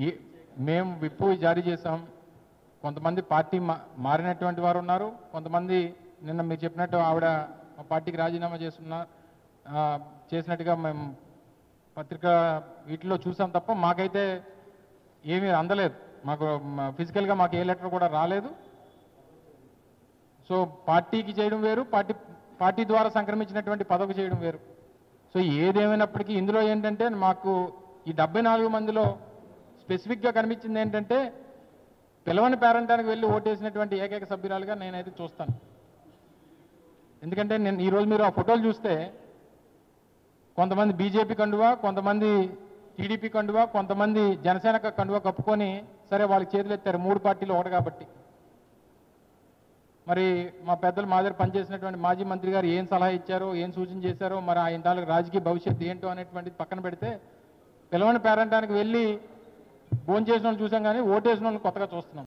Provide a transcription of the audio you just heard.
ఈ మేము విప్పు జారీ చేసాం. కొంతమంది పార్టీ మారినటువంటి వారు ఉన్నారు. కొంతమంది నిన్న మీరు చెప్పినట్టు ఆవిడ మా పార్టీకి రాజీనామా చేసినట్టుగా మేము పత్రిక వీటిలో చూసాం తప్ప మాకైతే ఏమీ అందలేదు. మాకు ఫిజికల్గా మాకు ఏ లెటర్ కూడా రాలేదు. సో పార్టీకి చేయడం వేరు, పార్టీ ద్వారా సంక్రమించినటువంటి పదవికి చేయడం వేరు. సో ఏదేమైనప్పటికీ ఇందులో ఏంటంటే మాకు ఈ 74 మందిలో స్పెసిఫిక్గా కనిపించింది ఏంటంటే పిలవని పేరంటానికి వెళ్ళి ఓటేసినటువంటి ఏకైక సభ్యురాలుగా నేనైతే చూస్తాను. ఎందుకంటే నేను ఈరోజు మీరు ఆ ఫోటోలు చూస్తే కొంతమంది బీజేపీ కండువా, కొంతమంది టీడీపీ కండువా, కొంతమంది జనసేన కండువా కప్పుకొని సరే వాళ్ళకి చేతులు ఎత్తారు 3 పార్టీలు ఒకటి కాబట్టి. మరి మా పెద్దలు మా దగ్గర పనిచేసినటువంటి మాజీ మంత్రి గారు ఏం సలహా ఇచ్చారో, ఏం సూచన చేశారో, మరి ఆయన తాలూకు రాజకీయ భవిష్యత్తు ఏంటో అనేటువంటిది పక్కన పెడితే పిలవని పేరంటానికి వెళ్ళి భోంచేసిన వాళ్ళు చూసాం కానీ ఓటేసిన వాళ్ళని కొత్తగా చూస్తున్నాం.